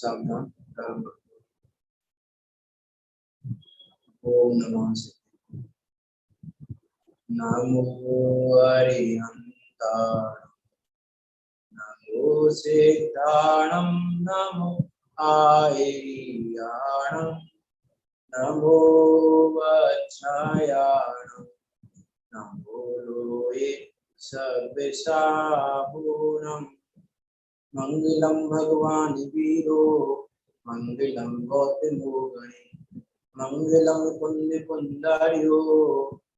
सावधान कर्म। ओम नमः शिवाय। नमो अरिहंताय, नमो सिद्धाणं, नमो आयर्याणं, नमो वत्सायाणं, नमो लोये सव्यसाहूनं। मंगलम भगवान वीरो, मंगलम गौतमो गणे, मंगलम पुण्य पुंडार्यो,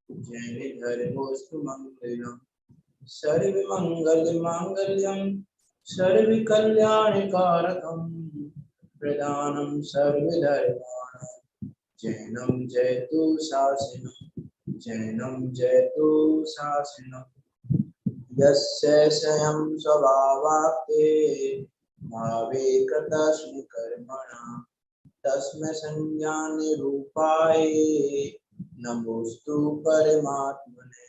जैन धर्मोस्तु मंगलम। सर्व मंगल मांगल्यम, सर्व कल्याण कारकम, प्रदानम सर्व धर्माणां, जैनम जयतु शासनम, जैनम जयतु शासनम। यस्य स्वयं स्वभावाप्ते भावे कृतस्म कर्मणा, तस्मै संज्ञान रूपाय नमोस्तु परमात्मने।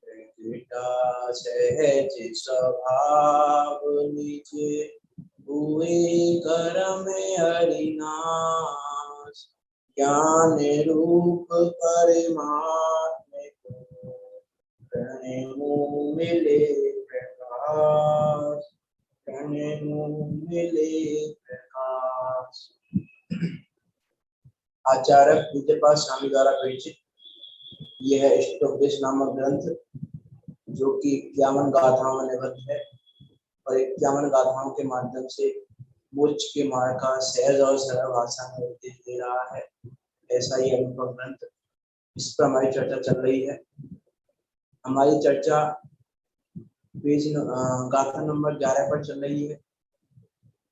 प्रकृता सहज स्वभाव निज, हुए कर्म हरिनाश। ज्ञान रूप परमात्मा को, प्रणय मिले प्रकाश, प्रणय मिले प्रकाश। आचार्य पूज्यपाद स्वामी द्वारा विरचित यह है इष्टोपदेश नामक ग्रंथ, जो कि 51 गाथाओं में निबद्ध है और 51 गाथाओं के माध्यम से मोक्ष के मार्ग का सहज और सरल भाषा में उपदेश दे रहा है। ऐसा ही अनुपम ग्रंथ, इस पर हमारी चर्चा चल रही है। हमारी चर्चा गाथा नंबर 11 पर चल रही है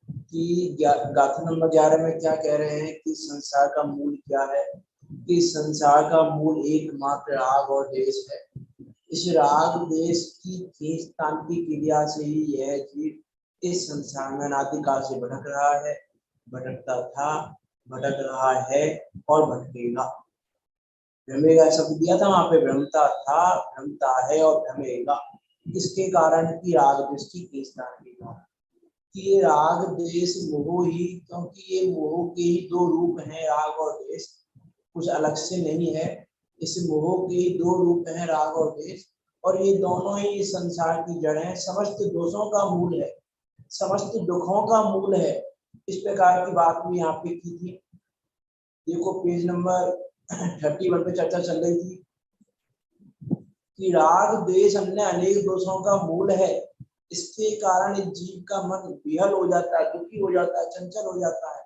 कि गाथा नंबर 11 में क्या कह रहे हैं कि संसार का मूल क्या है। कि संसार का मूल एकमात्र राग और देश है। इस राग देश की खींचतान की क्रिया से ही यह जीव इस संसार में अनादिकाल से भटक रहा है, भटकता था, भटक रहा है और भटकेगा। भ्रमेगा शब्द दिया था वहां पे, भ्रमता था, भ्रमता है और भ्रमेगा। इसके कारण की राग देश की खींचतान के कारण कि ये राग देश मोह ही, क्योंकि ये मोह के ही दो रूप हैं, राग और देश, कुछ अलग से नहीं है। इस मोह के ही दो रूप हैं, राग और देश, और ये दोनों ही इस संसार की जड़ हैं, समस्त दोषों का मूल है, समस्त दुखों का मूल है। इस प्रकार की बात भी यहाँ पे की थी। देखो पेज नंबर 31 पे चर्चा चल रही थी कि राग देश अन्य अनेक दोषों का मूल है। इसके कारण इस जीव का मन विहल हो जाता है, दुखी हो जाता है, चंचल हो जाता है।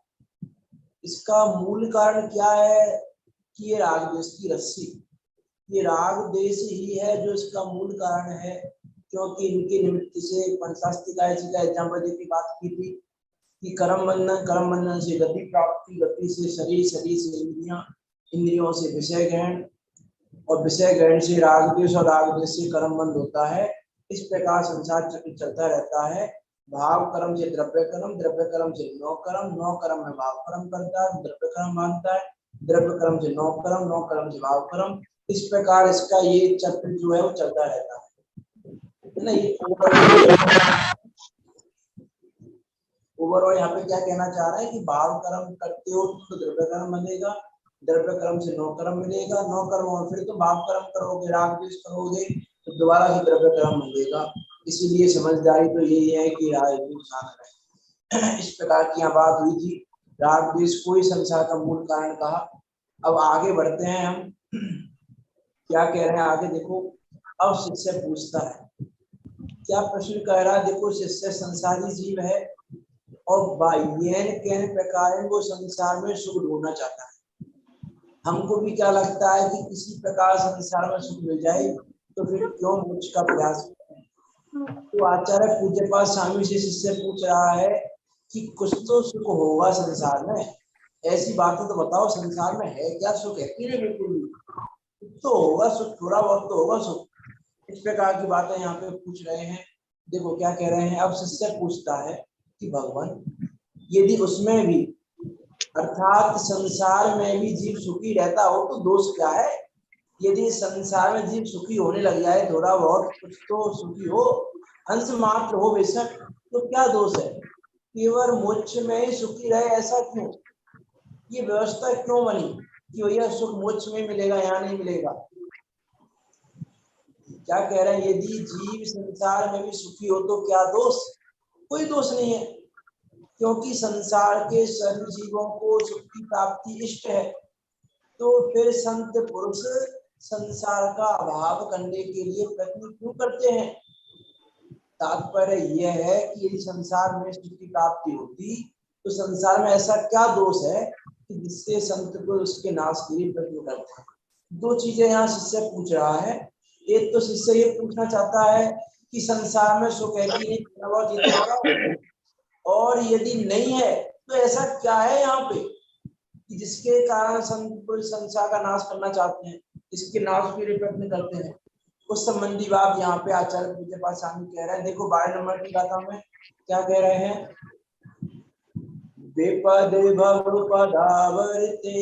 इसका मूल कारण क्या है कि ये राग देश की रस्सी, ये राग देश ही है जो इसका मूल कारण है। क्योंकि इनके निमित्त से पंचास्तिकाय जी का एग्जाम्पल की बात की थी कि कर्म बंधन से गति प्राप्ति, गति से शरीर, शरीर से इंद्रियां, इंद्रियों से विषय ग्रहण, और विषय ग्रहण से राग देश, और राग देश से कर्म बंध होता है। इस प्रकार संसार चक्र चलता रहता है। भाव कर्म से द्रव्य कर्म, द्रव्य कर्म से नौ कर्म, नौ कर्म में भाव कर्म करता है, द्रव्य कर्म मानता है, द्रव्य कर्म से नौ कर्म, नौ कर्म से भाव कर्म। इस प्रकार इसका ये चक्र जो है वो चलता रहता है ना। ये ओवरऑल यहाँ पे क्या कहना चाह रहा है कि भाव कर्म करते हो तो द्रव्य कर्म बनेगा, द्रव्य कर्म से नौ कर्म मिलेगा, नौ कर्म और फिर तो भाव कर्म करोगे, राग द्वेष करोगे तो दोबारा से द्रव्य कर्म मिलेगा। इसीलिए समझदारी तो यही है कि राग द्वेष ना करें। इस प्रकार की यहाँ बात हुई थी। राग द्वेष को ही संसार का मूल कारण कहा। अब आगे बढ़ते हैं हम, क्या कह रहे हैं आगे देखो। अब शिष्य पूछता है, क्या प्रश्न कह रहा है, देखो शिष्य संसारी जीव है और बाह्यन प्रकार वो संसार में सुख ढूंढना चाहता है। हमको भी क्या लगता है कि किसी प्रकार संसार में सुख मिल जाए, तो फिर क्यों मोक्ष का प्रयास करें। तो आचार्य पूज्यपाद स्वामी से शिष्य पूछ रहा है कि कुछ तो सुख होगा संसार में, ऐसी बातें तो बताओ, संसार में है क्या सुख? है कि नहीं? बिल्कुल तो होगा सुख, थोड़ा बहुत तो होगा सुख। इस प्रकार की बातें यहाँ पे पूछ रहे हैं। देखो क्या कह रहे हैं। अब शिष्य पूछता है कि भगवान, यदि उसमें भी अर्थात संसार में भी जीव सुखी रहता हो तो दोष क्या है? यदि संसार में जीव सुखी होने लग जाए, थोड़ा बहुत कुछ तो सुखी हो, अंश मात्र हो बेशक, तो क्या दोष है? केवल मोक्ष में ही सुखी रहे, ऐसा क्यों? ये व्यवस्था क्यों बनी कि भैया सुख मोक्ष में मिलेगा, यहाँ नहीं मिलेगा? क्या कह रहे हैं? यदि जीव संसार में भी सुखी हो तो क्या दोष? कोई दोष नहीं है, क्योंकि संसार के सभी जीवों को सुख की प्राप्ति इष्ट है। तो फिर संत पुरुष संसार का अभाव करने के लिए प्रयत्न क्यों करते हैं? तात्पर्य यह है कि यदि संसार में सुख की प्राप्ति होती तो संसार में ऐसा क्या दोष है कि जिससे संत को उसके नाश के लिए प्रयत्न करते हैं? दो चीजें यहाँ शिष्य पूछ रहा है। एक तो शिष्य ये पूछना चाहता है कि संसार में सुख है कि नहीं, थोड़ा बहुत ये तो बताओ। और यदि नहीं है तो ऐसा क्या है यहाँ पे कि जिसके कारण संत पुरुष संसार का नाश करना चाहते हैं, इसके नाश के लिए प्रयत्न करते हैं? उस संबंधी बात यहाँ पे आचार्य पूज्य पाद स्वामी कह रहे हैं। देखो 12 नंबर की गाथा में क्या कह रहे हैं? विपद भव पदावर्ते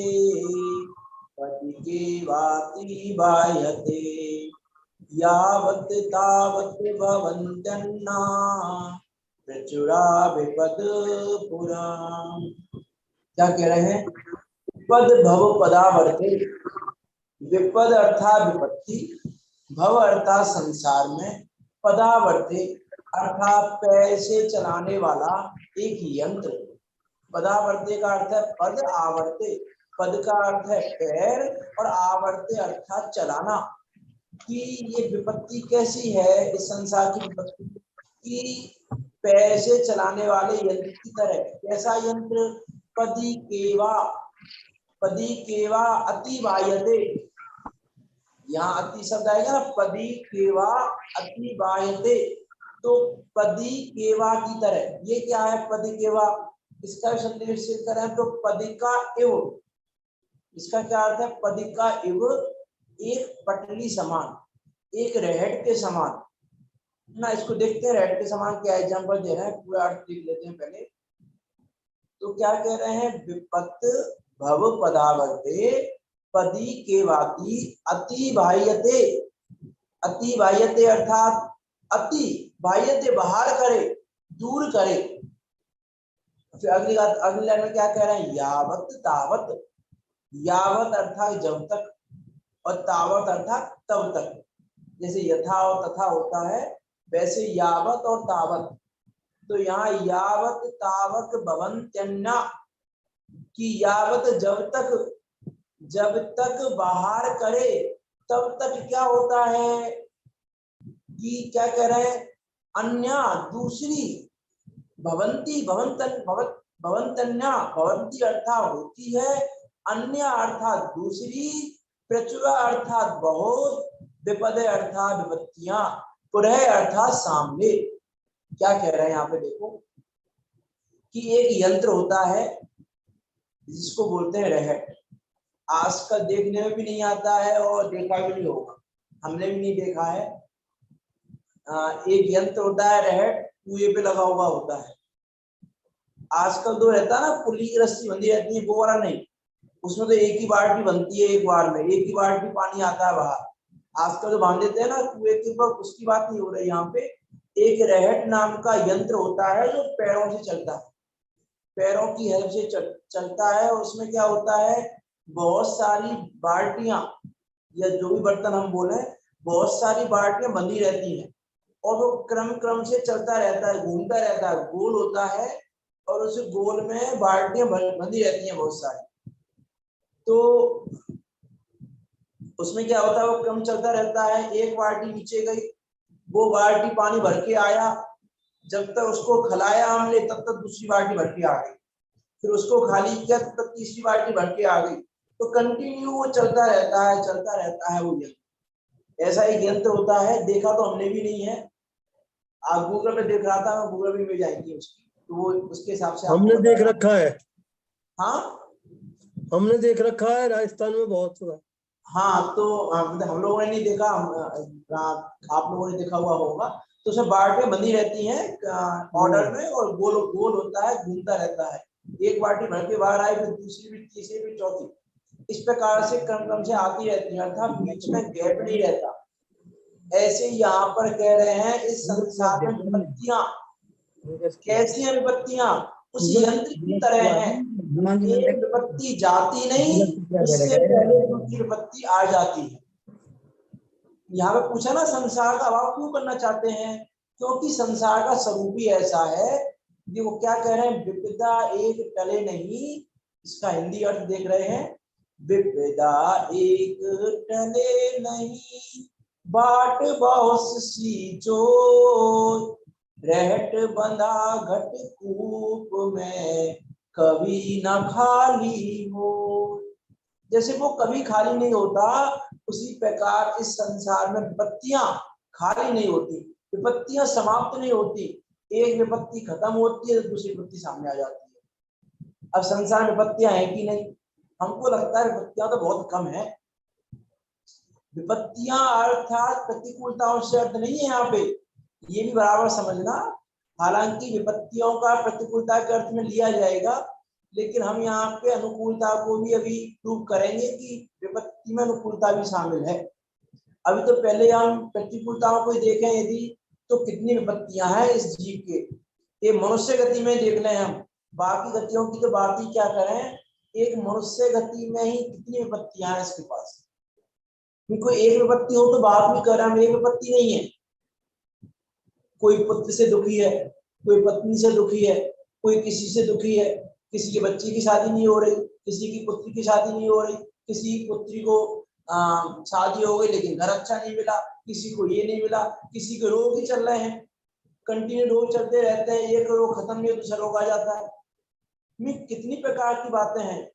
पति के वाति बायते यावत् तावत् भवन्त्यन्ना प्रचुरा विपद पुरा। क्या कह रहे हैं? विपद भव पदावर्ते, विपद अर्थात विपत्ति, भव अर्थात संसार में, पदावर्ते अर्थात पैसे चलाने वाला एक यंत्र। पदावर्ते का अर्थ है पद, आवर्ते पद का अर्थ है पैर और आवर्ते अर्थात चलाना। कि ये विपत्ति कैसी है इस संसार की विपत्ति कि पैसे चलाने वाले यंत्र की तरह। कैसा यंत्र? पदी केवा अति बायते, यहाँ अति शब्द आएगा ना, पदी केवा अति बायते, तो पदी केवा की तरह। ये क्या है पदी केवा? इसका शब्द निश्चित करें तो पदिका इव, इसका क्या अर्थ है? पदिका इव, एक पटली समान, एक रेहट के समान ना। इसको देखते हैं रेहट के समान क्या एग्जांपल दे रहे हैं, पूरा अर्थ देख लेते हैं पहले। तो क्या कह रहे हैं? विपत्त भव पदावर्ते पदी केवाति अति बाह्यते, अति बाह्यते अर्थात अति बाह्यते बाहर करे, दूर करे। फिर अगली लाइन में क्या कह रहे हैं? यावत तावत, यावत अर्थात जब तक और तावत अर्थात तब तक। जैसे यथा और तथा होता है वैसे यावत और तावत। तो यहाँ यावत तावत भवन्त्यन्ना, कि यावत जब तक बाहर करे तब तक क्या होता है कि क्या कह रहे हैं? अन्य दूसरी, भवंती भवंतन्या, भवंती अर्थात होती है, अन्य अर्थात दूसरी, प्रचुरा अर्थात बहुत, विपद अर्थात विपत्तियां, पुरः अर्थात सामने। क्या कह रहे हैं यहाँ पे? देखो कि एक यंत्र होता है जिसको बोलते हैं रहट। आजकल देखने में भी नहीं आता है और देखा भी नहीं होगा, हमने भी नहीं देखा है। एक यंत्र होता है रहट, कुएं पे लगा हुआ होता है। आजकल तो रहता है ना, पुली की रस्सी बंधी रहती है, वो वाला नहीं। उसमें तो एक ही बाल्टी बनती है, एक बार में एक ही बाल्टी पानी आता है बाहर। आजकल तो बांध देते हैं ना कुएं के ऊपर, उसकी बात नहीं हो रही यहाँ पे। एक रहट नाम का यंत्र होता है जो पैरों से चलता है, पैरों की हेल्प से चलता है। और उसमें क्या होता है? बहुत सारी बाल्टियां या जो भी बर्तन हम बोले, बहुत सारी बाल्टियां बंधी रहती हैं और वो क्रम से चलता रहता है, घूमता रहता है, गोल होता है और उस गोल में बाल्टियां बंधी रहती हैं बहुत सारी। तो उसमें क्या होता है? वो क्रम चलता रहता है। एक बाल्टी नीचे गई, वो बाल्टी पानी भर के आया, जब तक उसको खिलाया हमने तब तक दूसरी बाल्टी भर के आ गई, फिर उसको खाली किया तब तक तीसरी बाल्टी भर के आ गई। तो कंटिन्यू वो चलता रहता है वो यंत्र। ऐसा एक यंत्र होता है, देखा तो हमने भी नहीं है। आप गूगल पे देख रहा था, मैं गूगल भी में जाएंगी उसकी, तो वो उसके हिसाब से हमने देख रखा है। हाँ हमने देख रखा है, राजस्थान में बहुत हुआ। हाँ, तो हम लोगों ने नहीं देखा, आप लोगों ने देखा हुआ होगा। तो उसमें बाल्टियां बंधी रहती हैं ऑर्डर में और गोल गोल होता है, घूमता रहता है। एक बाल्टी भर के बाहर आई, फिर दूसरी भी, तीसरी भी, चौथी, इस प्रकार से क्रम से आती रहती है, अर्थात बीच में गैप नहीं रहता। ऐसे यहाँ पर कह रहे हैं इस संसार में विपत्तियां कैसी है विपत्तियां? उस यंत्र की तरह है, एक विपत्ति जाती नहीं, उससे पहले दूसरी विपत्ति आ जाती है। यहाँ पे पूछा ना संसार का अभाव क्यों करना चाहते हैं, क्योंकि संसार का स्वरूप ही ऐसा है। ये वो क्या कह रहे हैं, विपदा एक टले नहीं, इसका हिंदी अर्थ देख रहे हैं, विपदा एक टले नहीं, बाट बहुत सी जो रहट बंधा घट कूप में, कभी न खाली हो। जैसे वो कभी खाली नहीं होता, उसी प्रकार इस संसार में विपत्तियां खाली नहीं होती, विपत्तियां समाप्त नहीं होती। एक विपत्ति खत्म होती है तो दूसरी विपत्ति सामने आ जाती है। अब संसार में विपत्तियां है कि नहीं? हमको लगता है विपत्तियां तो बहुत कम है। विपत्तियां अर्थात प्रतिकूलताओं से अर्थ नहीं है यहाँ पे, ये भी बराबर समझना। हालांकि विपत्तियों का प्रतिकूलता के अर्थ में लिया जाएगा, लेकिन हम यहाँ पे अनुकूलता को भी अभी प्रूव करेंगे कि विपत्ति में अनुकूलता भी शामिल है। अभी तो पहले हम प्रतिकूलताओं को देखें यदि, तो कितनी विपत्तियां हैं इस जीव के। ये मनुष्य गति में देख लें हम, बाकी गतियों की तो बात ही क्या करें, एक मनुष्य गति में ही कितनी विपत्तियां हैं इसके पास। कोई एक विपत्ति हो तो बात भी कर रहे हैं, एक विपत्ति नहीं है। कोई पुत्र से दुखी है, कोई पत्नी से दुखी है, कोई किसी से दुखी है, किसी के बच्चे की शादी नहीं हो रही, किसी की पुत्री की शादी नहीं हो रही, किसी पुत्री को शादी हो गई लेकिन घर अच्छा नहीं मिला, किसी को ये नहीं मिला, किसी के रोग ही चल रहे हैं, कंटिन्यू रोग चलते रहते हैं, एक रोग खत्म नहीं दूसरा रोग आ जाता है। कितनी प्रकार की बातें हैं।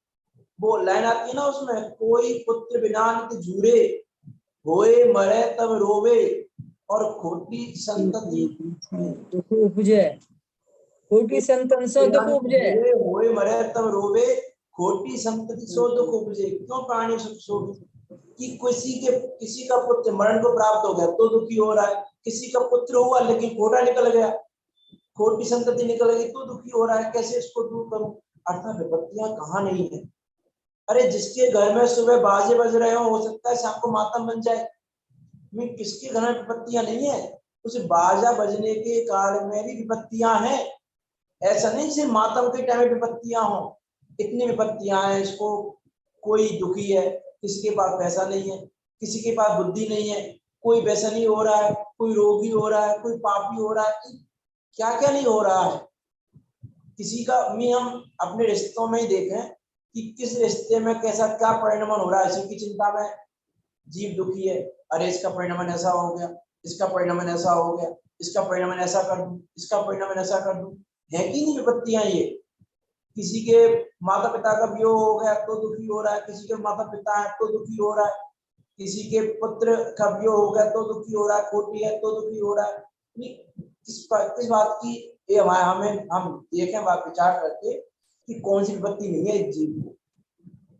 वो लाइन आती है ना उसमें, कोई पुत्र बिना नित झूरे, होए मरे तब रोवे, और खोटी संतति उपजे, खोटी संतति सो दुख उपजे, होए मरे तब रोवे, खोटी संतति सो दुख उपजे। क्यों प्राणी सुख कि किसी का पुत्र मरण को प्राप्त हो गया तो दुखी हो रहा है, किसी का पुत्र हुआ लेकिन खोटा निकल गया, खोटी संतति निकल गई तो दुखी हो रहा है, कैसे इसको दूर करूं। अर्थात विपत्तियां कहाँ नहीं है। अरे जिसके घर में सुबह बाजे बज रहे हो सकता है शाम को मातम बन जाए। किसके घर में विपत्तियां नहीं है? उस बाजा बजने के काल में भी विपत्तियां हैं। ऐसा नहीं सिर्फ मातम के टाइम में विपत्तियां हो, इतनी विपत्तियां हैं। इसको कोई दुखी है, किसी के पास पैसा नहीं है, किसी के पास बुद्धि नहीं है, कोई व्यसनी हो रहा है, कोई रोगी हो रहा है, कोई पापी हो रहा है, क्या क्या नहीं हो रहा है। किसी का हम अपने रिश्तों में ही देखें कि किस रिश्ते में कैसा क्या परिणमन हो रहा है। इसी की चिंता में जीव दुखी है, अरे इसका परिणमन ऐसा हो गया, इसका परिणमन ऐसा हो गया, इसका परिणमन ऐसा कर दूं, इसका परिणमन ऐसा कर दूं। है कि नहीं विपत्तियां ये? किसी के माता पिता का वियोग हो गया तो दुखी हो रहा है, किसी के माता पिता है तो दुखी हो रहा है, किसी के पुत्र का वियोग हो गया तो दुखी हो रहा है, खोटी है तो दुखी हो रहा है। किस बात की ये हमें हम देखें बात विचार करके कि कौन सी विपत्ति नहीं है इस जीव को।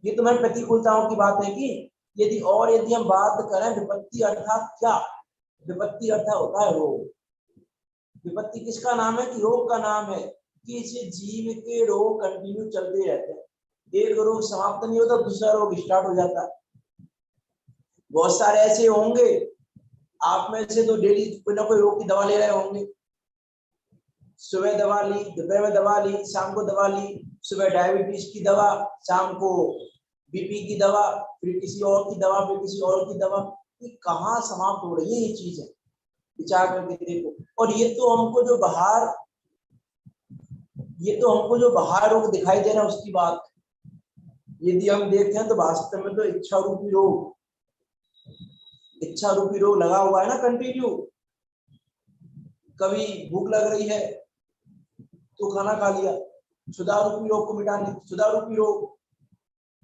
ये तो मैं प्रतिकूलताओं की बात है कि यदि हम बात करें विपत्ति अर्थात क्या, विपत्ति अर्थात होता है रोग। विपत्ति किसका नाम है? कि रोग का नाम है, कि इस जीव के रोग कंटिन्यू चलते रहते हैं, एक रोग समाप्त नहीं होता दूसरा रोग स्टार्ट हो जाता है। बहुत सारे ऐसे होंगे आप में से तो डेली कोई ना कोई रोग की दवा ले रहे होंगे। सुबह दवा ली, दोपहर में दवा ली, शाम को दवा ली, सुबह डायबिटीज की दवा, शाम को बीपी की दवा, फिर किसी और की दवा, फिर किसी और की दवा। ये कहाँ समाप्त हो रही है ये चीजें, विचार करके देखो। और ये तो हमको जो बाहर रोग दिखाई दे रहा है उसकी बात। यदि हम देखें तो वास्तव में तो इच्छा रूपी रोग लगा हुआ है ना कंटिन्यू। कभी भूख लग रही है तो खाना खा लिया, क्षुधा रूपी रोग को मिटाने, क्षुधा रूपी रोग,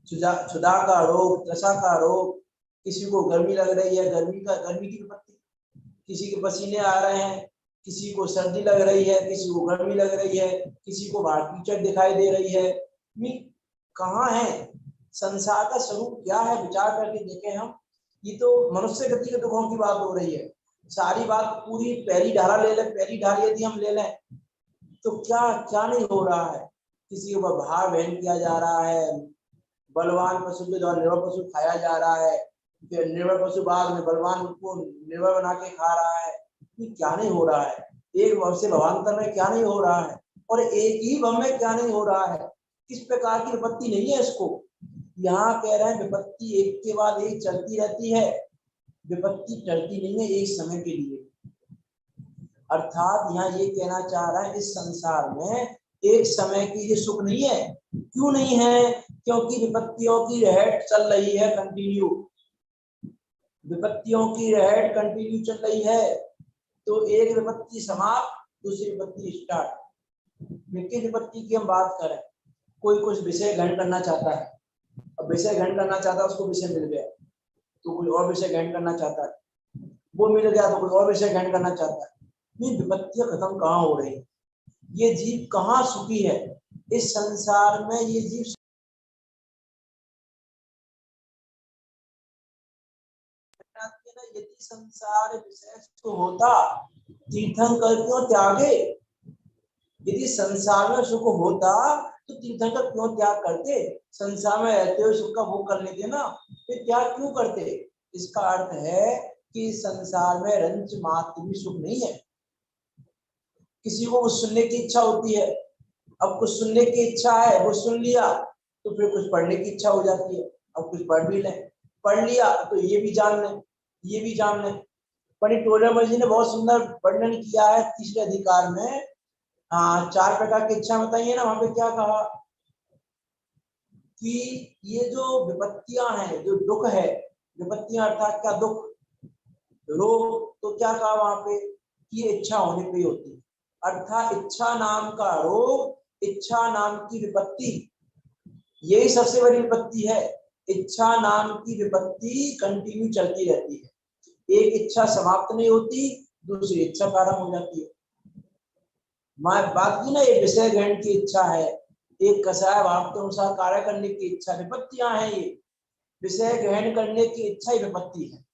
क्षुधा का रोग, त्वचा का रोग, किसी को गर्मी लग रही है, गर्मी की विपत्ति, किसी के पसीने आ रहे हैं, किसी को सर्दी लग रही है, किसी को गर्मी लग रही है, किसी को बाहर कीचड़ दिखाई दे रही है। कहाँ है संसार का स्वरूप क्या है? विचार करके देखें हम। ये तो मनुष्य गति के दुखों की बात हो रही है। सारी बात पूरी पहली धारा ले लें, पहली धारा यदि हम ले लें तो क्या क्या नहीं हो रहा है। किसी को भार वहन किया जा रहा है, बलवान पशु के द्वारा निर्बल पशु खाया जा रहा है, फिर निर्बल पशु बाद में बलवान को निर्बल बना के खा रहा है। ये क्या नहीं हो रहा है। एक भव से भवांतर में क्या नहीं हो रहा है, और एक ही भव में क्या नहीं हो रहा है। इस प्रकार की विपत्ति नहीं है इसको। यहाँ कह रहे हैं विपत्ति एक के बाद एक चलती रहती है, विपत्ति टलती नहीं है एक समय के लिए। अर्थात यहाँ ये कहना चाह रहा है इस संसार में एक समय की ये सुख नहीं है। क्यों नहीं है? क्योंकि विपत्तियों की रहट चल रही है कंटिन्यू, विपत्तियों की रहट कंटिन्यू चल रही है। तो एक विपत्ति समाप्त, दूसरी विपत्ति स्टार्ट। किस विपत्ति की हम बात करें? कोई कुछ विषय ग्रहण करना चाहता है, अब विषय ग्रहण करना चाहता है, उसको विषय मिल गया तो कोई और विषय ग्रहण करना चाहता है, वो मिल गया तो कोई और विषय ग्रहण करना चाहता है। ये विपत्तियां खत्म कहाँ हो रही है? ये जीव कहाँ सुखी है? इस संसार में ये जीव यदि संसार विषय तो होता तीर्थंकर क्यों त्यागे? यदि संसार में सुख होता तो तीर्थंकर क्यों त्याग करते? संसार में रहते हुए सुख का भोग कर लेते ना, फिर त्याग क्यों करते? इसका अर्थ है कि संसार में रंच मात्र भी सुख नहीं है। किसी को कुछ सुनने की इच्छा होती है, अब कुछ सुनने की इच्छा है, वो सुन लिया तो फिर कुछ पढ़ने की इच्छा हो जाती है, अब कुछ पढ़ भी लें, पढ़ लिया तो ये भी जान लें, ये भी जान लें। पंडित टोडरमल जी ने बहुत सुंदर वर्णन किया है तीसरे अधिकार में। हाँ, 4 प्रकार की इच्छा बताइए ना, वहां पे क्या कहा कि ये जो विपत्तियां हैं, जो दुख है, विपत्तियां अर्थात क्या? दुख, रोग, तो क्या कहा वहां पे कि इच्छा होने पे होती है। अर्थात इच्छा नाम का रोग, इच्छा नाम की विपत्ति, यही सबसे बड़ी विपत्ति है। इच्छा नाम की विपत्ति कंटिन्यू चलती रहती है, एक इच्छा समाप्त नहीं होती, दूसरी इच्छा प्रारंभ हो जाती है। मैं बात की ना, एक विषय ग्रहण की इच्छा है, एक कसाय भाव के अनुसार कार्य करने की इच्छा, विपत्तियां हैं ये। विषय ग्रहण करने की इच्छा ही विपत्ति है।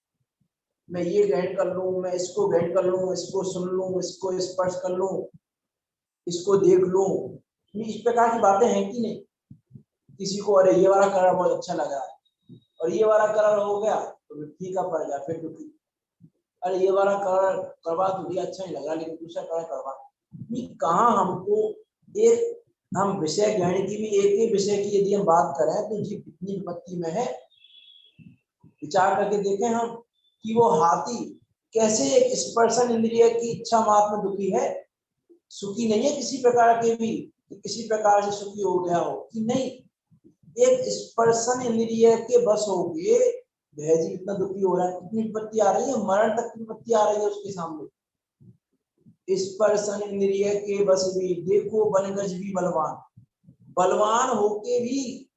मैं ये ग्रहण कर लूं, मैं इसको ग्रहण कर लूं, इसको सुन लूं, इसको स्पर्श कर लूं, इसको देख लूं, इस प्रकार की बातें हैं कि नहीं? किसी को अरे ये वाला कलर बहुत अच्छा लगा है, और ये वाला कलर हो गया तो फिर फीका पड़ गया, फिर दुखी। अरे ये वाला कलर करवा तो भी अच्छा नहीं लगा, लेकिन दूसरा कलर करवा। कहाँ हमको एक, हम विषय ग्रहण की भी एक ही विषय की यदि हम बात करें तो जी कितनी विपत्ति में है। विचार करके देखें हम कि वो हाथी कैसे एक स्पर्शन इंद्रिय की इच्छा मात्र में दुखी है, सुखी नहीं है किसी प्रकार के भी, किसी प्रकार से सुखी हो गया हो कि नहीं। एक स्पर्शन इंद्रिय के बस हो गए वह जी इतना दुखी हो रहा है, कितनी विपत्ति आ रही है, मरण तक की विपत्ति आ रही है उसके सामने। स्पर्शन इंद्रिय के बस भी, देखो बनगज भी बलवान, बलवान होके भी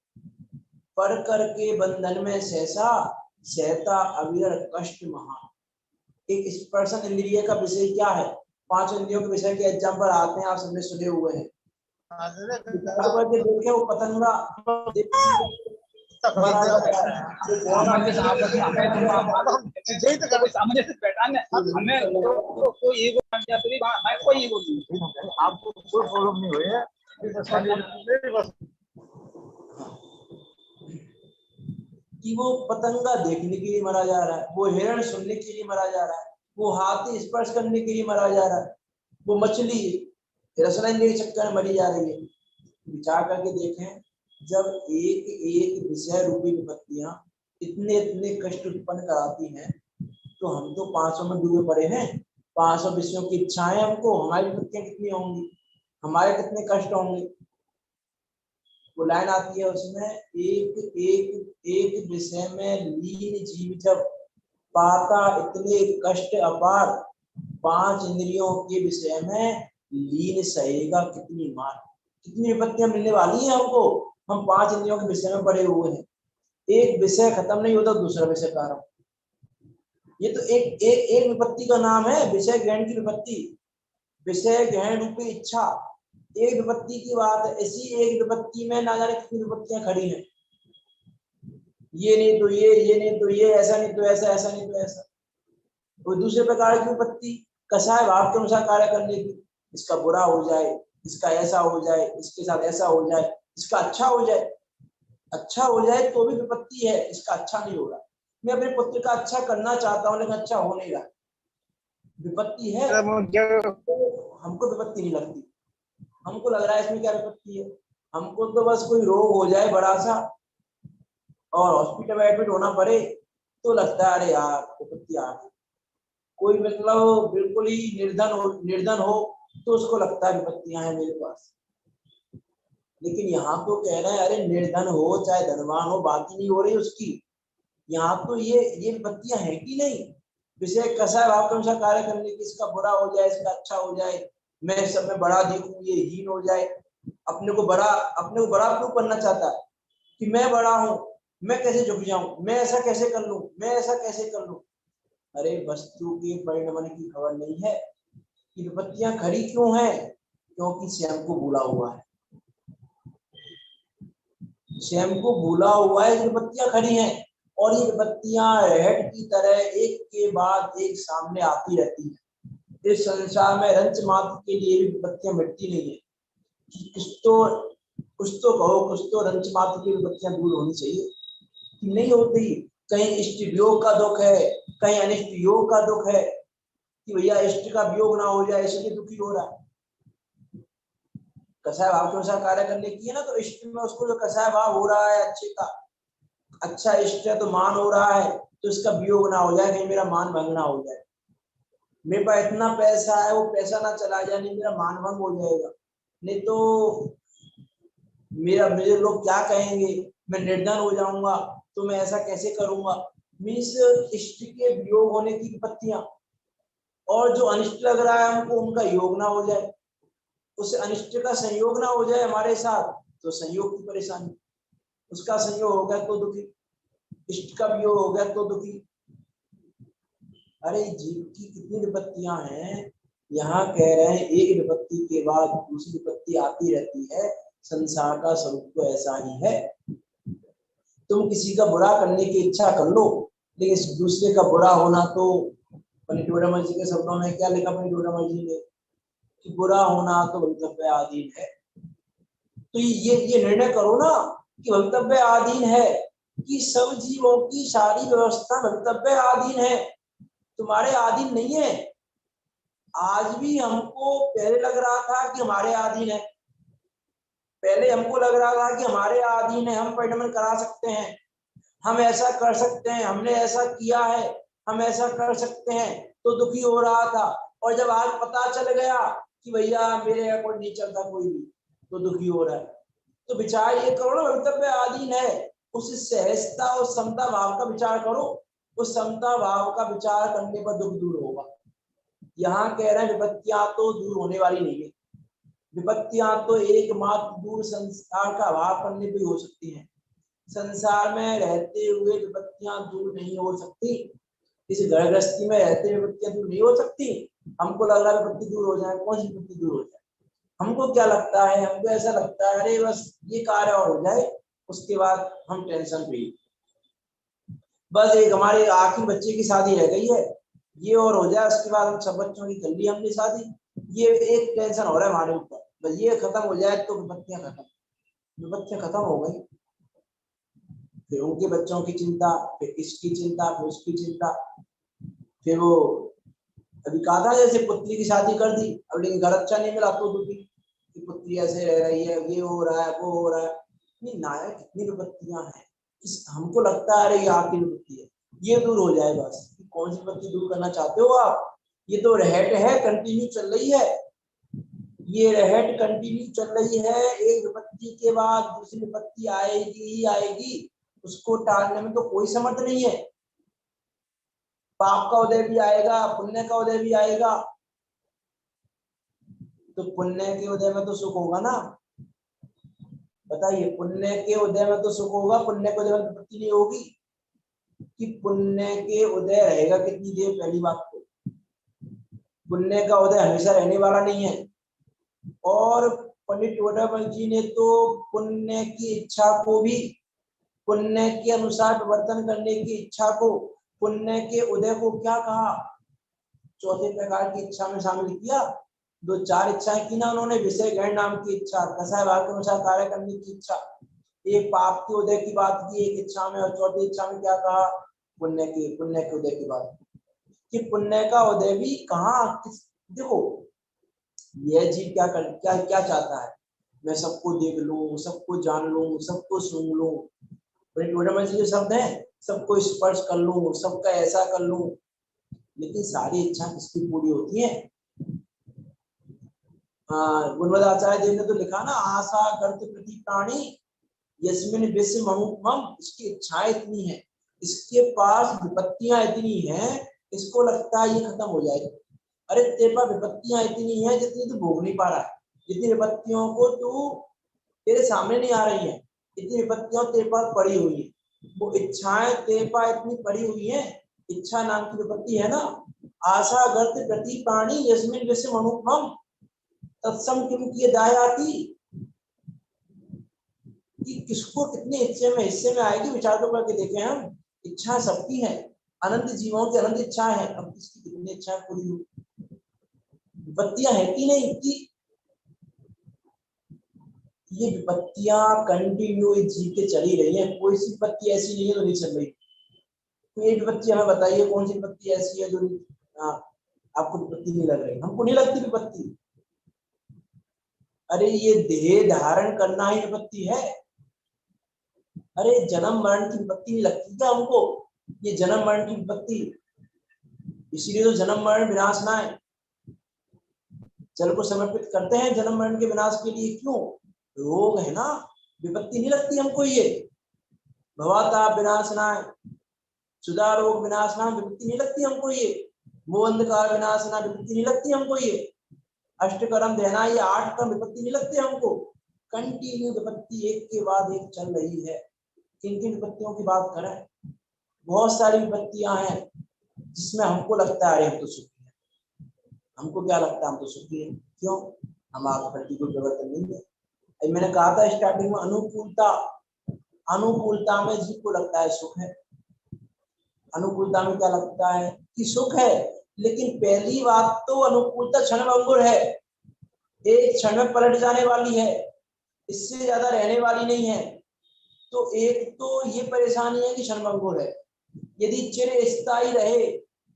पढ़ करके बंधन में सहसा, सहता अविरल कष्ट महा। एक स्पर्शन इंद्रिय का विषय क्या है? 5 इंद्रियों के विषय के एग्जाम्पल आते हैं, आप सबने सुने हुए हैं। देखे वो पतंगा कि वो पतंगा देखने के लिए मरा जा रहा है, वो हिरण सुनने के लिए मरा जा रहा है, वो हाथी स्पर्श करने के लिए मरा जा रहा है, वो मछली रसना के चक्कर में मरी जा रही है। विचार करके देखें, जब एक एक विषय रूपी विपत्तियां इतने इतने कष्ट उत्पन्न कराती हैं, तो हम तो 500 में डूबे पड़े हैं। 500 विषयों की इच्छाएं हमको, हमारी विपत्तियां कितनी होंगी, हमारे कितने कष्ट होंगे। वो लाइन आती है उसमें, एक एक एक विषय में लीन जीव जब पाता इतने कष्ट अपार, 5 इंद्रियों के विषय में लीन सहेगा कितनी मार। कितनी विपत्तियां मिलने वाली हैं हमको, हम 5 इंद्रियों के विषय में पड़े हुए हैं। एक विषय खत्म नहीं होता दूसरा विषय प्रारंभ। ये तो एक एक एक विपत्ति का नाम है विषय ग्रहण की विपत्ति, विषय ग्रहण रूपी इच्छा। एक विपत्ति की बात है, इसी एक विपत्ति में ना जाने कितनी विपत्तियां खड़ी हैं। ये नहीं तो ये नहीं तो ये, ऐसा नहीं तो ऐसा, ऐसा नहीं तो ऐसा। कोई दूसरे प्रकार की विपत्ति, कसाय भाव के अनुसार कार्य करने की, इसका बुरा हो जाए, इसका ऐसा हो जाए, इसके साथ ऐसा हो जाए, इसका अच्छा हो जाए। अच्छा हो जाए तो भी विपत्ति है, इसका अच्छा नहीं हो रहा। मैं अपने पुत्र का अच्छा करना चाहता हूँ लेकिन अच्छा हो नहीं रहा, विपत्ति है। हमको विपत्ति नहीं लगती। हमको लग रहा है इसमें क्या विपत्ति है, हमको तो बस कोई रोग हो जाए बड़ा सा और हॉस्पिटल में एडमिट होना पड़े तो लगता है अरे यार विपत्ति आ गई। कोई मतलब बिल्कुल ही निर्धन हो तो उसको लगता है विपत्तियां हैं मेरे पास। लेकिन यहाँ तो कह रहे हैं अरे निर्धन हो चाहे धनवान हो, बाकी नहीं हो रही उसकी। यहाँ तो ये विपत्तियां हैं कि नहीं। विषय कसा भाव के अनुसार कार्य करने की, इसका बुरा हो जाए इसका अच्छा हो जाए, मैं सब में बड़ा दिखूं ये हीन हो जाए, अपने को बड़ा क्यों करना चाहता है कि मैं बड़ा हूं, मैं कैसे झुक जाऊं, मैं ऐसा कैसे कर लूं, मैं ऐसा कैसे कर लूं। अरे वस्तु के परिणमन की खबर नहीं है कि विपत्तियां खड़ी क्यों हैं, क्योंकि स्वयं को भूला हुआ है। स्वयं को भूला हुआ है, विपत्तियां खड़ी हैं और ये विपत्तियां रहट की तरह एक के बाद एक सामने आती रहती है। इस संसार में रंच मात्र के लिए भी विपत्तियां मिटती नहीं है। कुछ तो कहो, कुछ तो रंच मात्र की विपत्तियां दूर होनी चाहिए कि नहीं होती। कहीं इष्ट वियोग का दुख है, कहीं अनिष्ट योग का दुख है कि भैया इष्ट का वियोग ना हो जाए इसलिए दुखी हो रहा है। कसाय भाव के अनुसार कार्य करने की है ना, तो इष्ट में उसको जो कसाय भाव हो रहा है अच्छे का, अच्छा इष्ट है तो मान हो रहा है, तो इसका वियोग ना हो जाए, कहीं मेरा मान भंग ना हो जाए। मेरे पास इतना पैसा है वो पैसा ना चला जाए, नहीं मेरा मान भंग हो जाएगा, नहीं तो मुझे लोग क्या कहेंगे, मैं निर्धन हो जाऊंगा, तो मैं ऐसा कैसे करूंगा। मीन्स इष्ट के वियोग होने की विपत्तियां, और जो अनिष्ट लग रहा है हमको उनका योग ना हो जाए, उस अनिष्ट का संयोग ना हो जाए हमारे साथ, तो संयोग की परेशानी। उसका संयोग हो गया तो दुखी, इष्ट का वियोग हो गया तो दुखी। अरे जीव की कितनी विपत्तियां हैं, यहाँ कह रहे हैं एक विपत्ति के बाद दूसरी विपत्ति आती रहती है। संसार का स्वरूप तो ऐसा ही है। तुम किसी का बुरा करने की इच्छा कर लो, लेकिन दूसरे का बुरा होना तो, पंडित डोडामल जी के शब्दों में क्या लिखा पंडित डोडामल जी ने कि बुरा होना तो भवितव्य आधीन है। तो ये निर्णय करो ना कि भवितव्य आधीन है, कि सब जीवों की सारी व्यवस्था भवितव्य आधीन है, तुम्हारे अधीन नहीं है। आज भी हमको पहले लग रहा था कि हमारे अधीन है, पहले हमको लग रहा था कि हमारे अधीन है, हम परिणमन करा सकते हैं, हम ऐसा कर सकते हैं, हमने ऐसा किया है, हम ऐसा कर सकते हैं, तो दुखी हो रहा था। और जब आज पता चल गया कि भैया मेरे अकॉर्डिंग नहीं चलता कोई भी, तो दुखी हो रहा है। तो विचार ये करो ना, भवितव्य अधीन है, उस सहजता और समता भाव का विचार करो। उस समता भाव का विचार करने पर दुख दूर होगा। यहाँ कह रहे हैं विपत्तियां तो दूर होने वाली नहीं है, विपत्तियां तो एकमात्र दूर संसार का अभाव करने पर हो सकती हैं। संसार में रहते हुए विपत्तियां दूर नहीं हो सकती, इस घर गृहस्थी में रहते हुए विपत्तियां दूर नहीं हो सकती। हमको लग रहा है विपत्ति दूर हो जाए, कौन सी विपत्ति दूर हो जाए। हमको क्या लगता है, हमको ऐसा लगता है अरे बस ये कार्य और हो जाए, उसके बाद हम टेंशन फ्री। बस एक हमारे आखिरी बच्चे की शादी रह गई है, ये और हो जाए, उसके बाद हम सब बच्चों की कर ली हमने शादी, ये एक टेंशन हो रहा है हमारे ऊपर, बस ये खत्म हो जाए तो विपत्तियां खत्म। विपत्तियां खत्म हो गई, फिर उनके बच्चों की चिंता, फिर इसकी चिंता, फिर उसकी चिंता। फिर वो अभी कहा था जैसे पुत्री की शादी कर दी, अब लेकिन घर अच्छा नहीं मिला तो दुखी कि पुत्री ऐसे रह रही है, ये हो रहा है, वो हो रहा है। नहीं नायक कितनी विपत्तियां हैं, हमको लगता है अरे ये आपकी विपत्ति है, ये दूर हो जाए बस। कौन सी विपत्ति दूर करना चाहते हो आप, ये तो रहट है, कंटिन्यू चल रही है, ये रहट कंटिन्यू चल रही है। एक विपत्ति के बाद दूसरी विपत्ति आएगी ही आएगी, उसको टालने में तो कोई समर्थ नहीं है। पाप का उदय भी आएगा, पुण्य का उदय भी आएगा, तो पुण्य के उदय में तो सुख होगा ना। बताइए, पुण्य के उदय में तो सुख होगा, पुण्य के उदय में विपत्ति नहीं होगी। कि पुण्य के उदय रहेगा कितनी देर, पहली बात तो पुण्य का उदय हमेशा रहने वाला नहीं है। और पंडित डोडामल जी ने तो पुण्य की इच्छा को भी, पुण्य के अनुसार प्रवर्तन करने की इच्छा को, पुण्य के उदय को क्या कहा, चौथे प्रकार की इच्छा में शामिल किया। दो चार इच्छाएं की ना उन्होंने, विषय ग्रहण नाम की इच्छा, कसाय भाव के अनुसार कार्य करने की इच्छा, एक पाप के उदय की बात की एक इच्छा में, और चौथी इच्छा में क्या कहा, पुण्य के उदय की बात कि पुण्य का उदय भी कहाँ। देखो यह जीव क्या चाहता है, मैं सबको देख लूं, सबको जान लूं, सबको सुन लूं, जो शब्द है, सबको स्पर्श कर लूं, सबका ऐसा कर लूं। लेकिन सारी इच्छा किसकी पूरी होती है? गुरुवद आचार्य देव ने तो लिखा ना, आशा गर्त प्रति प्राणी यस्मिन विश्व ममुपम। इसकी इच्छाएं इतनी है, इसके पास विपत्तियां इतनी हैं, इसको लगता है ये खत्म हो जाएगा। अरे तेरे पास विपत्तियां इतनी हैं जितनी तू भोग नहीं पा रहा है, जितनी विपत्तियों को तू तेरे सामने नहीं आ रही है, इतनी विपत्तियां तेरे पास पड़ी हुई है। वो इच्छाएं तेरे पास इतनी पड़ी हुई है, इच्छा नाम की विपत्ति है ना। आशा गर्त प्रति प्राणी यस्मिन विश्व ममुपम तत्सम किम किए दायाति। कि किसको कितने हिस्से में आएगी, विचार तो करके देखें हम। इच्छा सबकी है, अनंत जीवों की अनंत इच्छा है, अब किसकी कितनी इच्छा पूरी हुई? विपत्तियां है कि नहीं कि ये विपत्तियां कंटिन्यू जी के चली रही है, कोई सी विपत्ति ऐसी नहीं है जो नहीं चल रही। कोई एक विपत्ति हमें बताइए, कौन सी विपत्ति ऐसी है जो आपको विपत्ति नहीं लग रही? हमको नहीं लगती विपत्ति। अरे ये देह धारण करना ही विपत्ति है। अरे जन्म मरण की विपत्ति नहीं लगती क्या हमको? ये जन्म मरण की विपत्ति, इसीलिए तो जन्म मरण विनाशनाय जल को समर्पित करते हैं जन्म मरण के विनाश के लिए। क्यों? रोग है ना, विपत्ति नहीं लगती हमको ये। भवाताप विनाशनाय सुधा रोग विनाशनाय विपत्ति नहीं लगती हमको ये। मोह अंधकार विनाशनाय विपत्ति नहीं लगती हमको ये। अष्टकर्म देना, ये 8 कर्म विपत्ति नहीं लगते हमको। कंटिन्यू विपत्ति एक के बाद एक चल रही है। किन किन विपत्तियों की बात करें? बहुत सारी विपत्तियां हैं जिसमें हमको लगता है हम तो सुखी है। हमको क्या लगता है? हम तो सुखी है। क्यों? हमारे प्रति कोई परिवर्तन नहीं है। अभी मैंने कहा था स्टार्टिंग में, अनुकूलता, अनुकूलता में जीव को लगता है सुख है। अनुकूलता में क्या लगता है कि सुख है। लेकिन पहली बात तो अनुकूलता क्षणभंगुर है, एक क्षण में पलट जाने वाली है, इससे ज्यादा रहने वाली नहीं है। तो एक तो ये परेशानी है कि क्षणभंगुर है। यदि चिर स्थायी रहे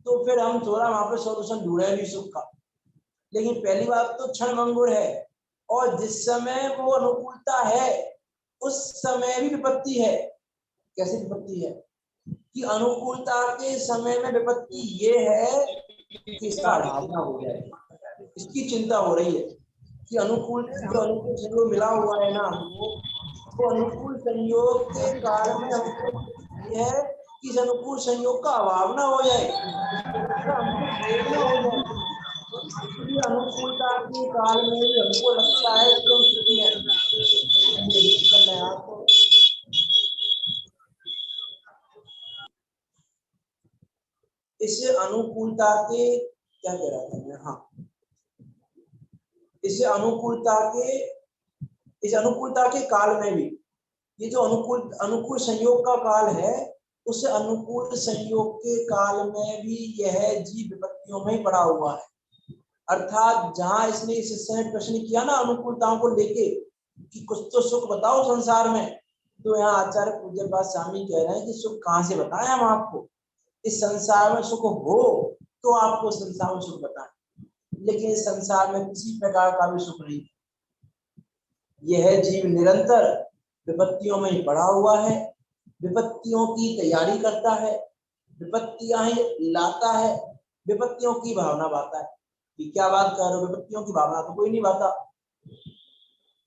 तो फिर हम थोड़ा वहां पर सोल्यूशन ढूंढे भी सुख का। लेकिन पहली बात तो क्षणभंगुर है, और जिस समय वो अनुकूलता है उस समय भी विपत्ति है। कैसे विपत्ति है? कि अनुकूलता के समय में विपत्ति ये है कि इसका अभाव ना हो जाए, इसकी चिंता हो रही है कि अनुकूल संयोग मिला हुआ है ना हमको, तो अनुकूल संयोग के काल में हमको ये है कि इस अनुकूल संयोग का अभाव ना हो जाए, इसका हमको भोग ना हो जाए। इसलिए अनुकूलता के काल में भी हमको लगता है कि हम सुखी हैं। करना है आपको। इस अनुकूलता के क्या कह रहा था मैं? हाँ, इस अनुकूलता के काल में भी, ये जो अनुकूल संयोग का काल है, उस अनुकूल संयोग के काल में भी यह जीव विपत्तियों में ही पड़ा हुआ है। अर्थात जहां इसने इस समय प्रश्न किया ना अनुकूलताओं को लेके कि कुछ तो सुख बताओ संसार में, तो यहाँ आचार्य पूज्यपाद स्वामी कह रहे हैं कि सुख कहाँ से बताएं हम आपको? इस संसार में सुख हो तो आपको संसार में सुख बताएं, लेकिन इस संसार में किसी प्रकार का भी सुख नहीं। यह जीव निरंतर विपत्तियों में ही पड़ा हुआ है, विपत्तियों की तैयारी करता है, विपत्तियां ही लाता है, विपत्तियों की भावना बाता है। कि क्या बात कर रहे हो? विपत्तियों की भावना तो कोई नहीं बाता,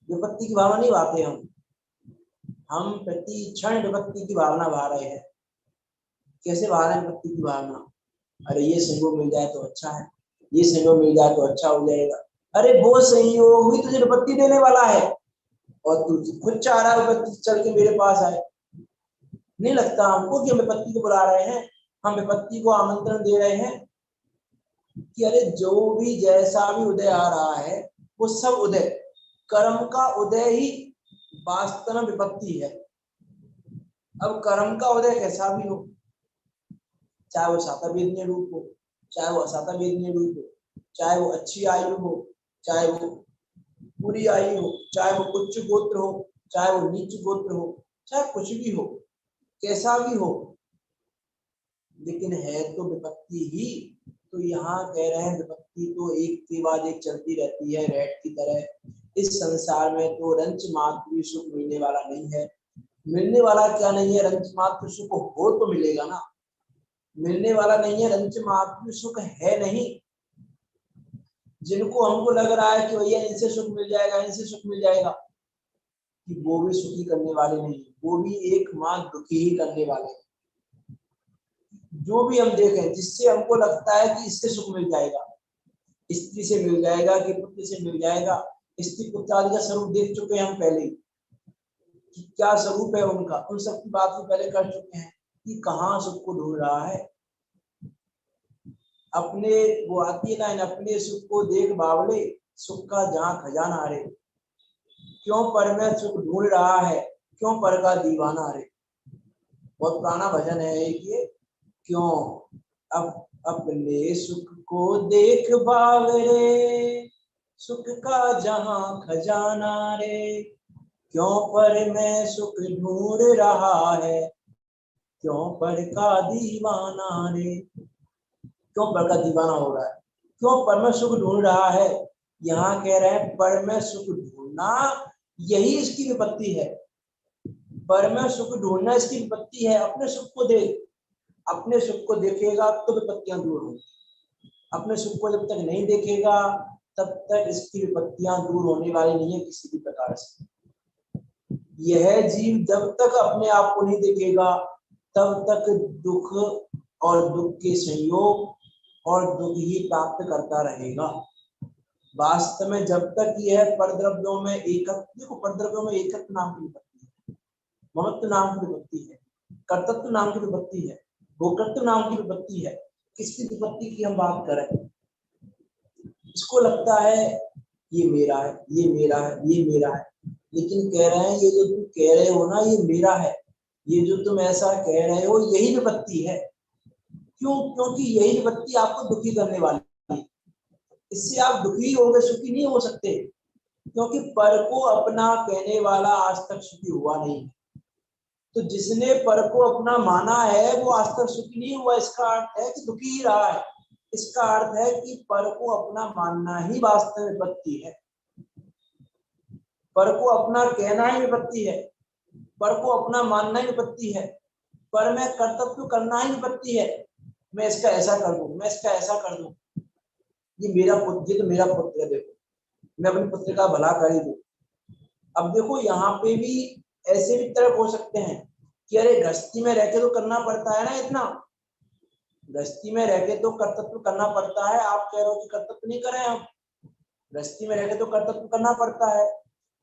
विपत्ति की भावना नहीं बाते हम प्रति क्षण विपत्ति की भावना भा रहे हैं। कैसे भा रहे हैं विपत्ति की भावना? अरे ये संयोग मिल जाए तो अच्छा है, ये संयोग मिल जाए तो अच्छा हो जाएगा। अरे वो संयोग ही तुझे विपत्ति देने वाला है, और तू खुद चाह रहा है विपत्ति चल के मेरे पास आए। नहीं लगता हमको कि हम विपत्ति को बुला रहे हैं, हम विपत्ति को आमंत्रण दे रहे हैं कि अरे जो भी जैसा भी उदय आ रहा है वो सब उदय, कर्म का उदय ही वास्तव में विपत्ति है। अब कर्म का उदय कैसा भी हो, चाहे वो सातवेदनीय रूप हो, चाहे वो असातवेदनीय रूप हो, चाहे वो अच्छी आयु हो, चाहे वो पूरी आयु हो, चाहे वो उच्च गोत्र हो, चाहे वो नीच गोत्र हो, चाहे कुछ भी हो, कैसा भी हो, लेकिन है तो विपत्ति ही। तो यहाँ कह रहे हैं विपत्ति तो एक के बाद एक चलती रहती है रैट की तरह। इस संसार में तो रंच मात्र भी सुख मिलने वाला नहीं है। मिलने वाला क्या नहीं है, रंच मात्र सुख हो तो मिलेगा ना, मिलने वाला नहीं है, रंच मात्र सुख है नहीं। जिनको हमको लग रहा है कि भैया इनसे सुख मिल जाएगा, इनसे सुख मिल जाएगा, कि वो भी सुखी करने वाले नहीं, वो भी एकमात्र दुखी ही करने वाले हैं। जो भी हम देखें जिससे हमको लगता है कि इससे सुख मिल जाएगा, स्त्री से मिल जाएगा कि पुत्र से मिल जाएगा, स्त्री पुत्र आदि का स्वरूप देख चुके हैं हम पहले ही कि क्या स्वरूप है उनका, उन सब की बात भी पहले कर चुके हैं कि कहाँ सुख को ढूंढ रहा है। अपने वो आती है ना, अपने सुख को देख बावले, सुख का जहाँ खजाना रे, क्यों पर में सुख ढूंढ रहा है, क्यों पर का दीवाना रे। बहुत पुराना भजन है एक ये। क्यों अब अपने सुख को देख बावले, सुख का जहाँ खजाना रे, क्यों पर में सुख ढूंढ रहा है, क्यों पर का दीवाना रे। क्यों पर का दीवाना हो रहा है, क्यों पर में सुख ढूंढ रहा है। यहाँ कह रहे हैं पर में सुख ढूंढना यही इसकी विपत्ति है। पर में सुख ढूंढना इसकी विपत्ति है। अपने सुख को देख, अपने सुख को देखेगा तो विपत्तियां दूर होंगी, अपने सुख को जब तक नहीं देखेगा तब तक इसकी विपत्तियां दूर होने वाली नहीं है किसी भी प्रकार से। यह जीव जब तक अपने आप को नहीं देखेगा तब तक दुख और दुख के संयोग और दुख ही प्राप्त करता रहेगा। वास्तव में जब तक यह परद्रव्यों में एकत्व, देखो परद्रव्यों में एकत्व नाम की विपत्ति है, ममत्व नाम की विपत्ति है, कर्तृत्व नाम की विपत्ति है, भोक्तृत्व नाम की विपत्ति है। किसकी विपत्ति की हम बात करें, इसको लगता है ये मेरा है, ये मेरा है, ये मेरा है, लेकिन कह रहे हैं ये जो तुम कह रहे हो ना ये मेरा है, ये जो तुम ऐसा कह रहे हो यही विपत्ति है। क्यों? क्योंकि यही विपत्ति आपको दुखी करने वाली है। इससे आप दुखी होगे, सुखी नहीं हो सकते, क्योंकि पर को अपना कहने वाला आज तक सुखी हुआ नहीं। तो जिसने पर को अपना माना है वो आज तक सुखी नहीं हुआ, इसका अर्थ है कि दुखी ही रहा है। इसका अर्थ है कि पर को अपना मानना ही वास्तव विपत्ति है, पर को अपना कहना ही विपत्ति है, पर को अपना मानना ही विपत्ति है, पर में कर्तव्य करना ही विपत्ति है। मैं इसका ऐसा कर दूं, मैं इसका ऐसा कर दूं, ये मेरा पुत्र, ये तो मेरा पुत्र है, देखो मैं अपने पुत्र का भला कर ही दूं। अब देखो यहाँ पे भी ऐसे भी तरफ हो सकते हैं कि अरे गृहस्थी में रह के तो करना पड़ता है ना, इतना गृहस्थी में रह के तो कर्तव्य करना पड़ता है। आप कह रहे हो कि कर्तव्य नहीं करें हम, गृहस्थी में रह के तो कर्तव्य करना पड़ता है,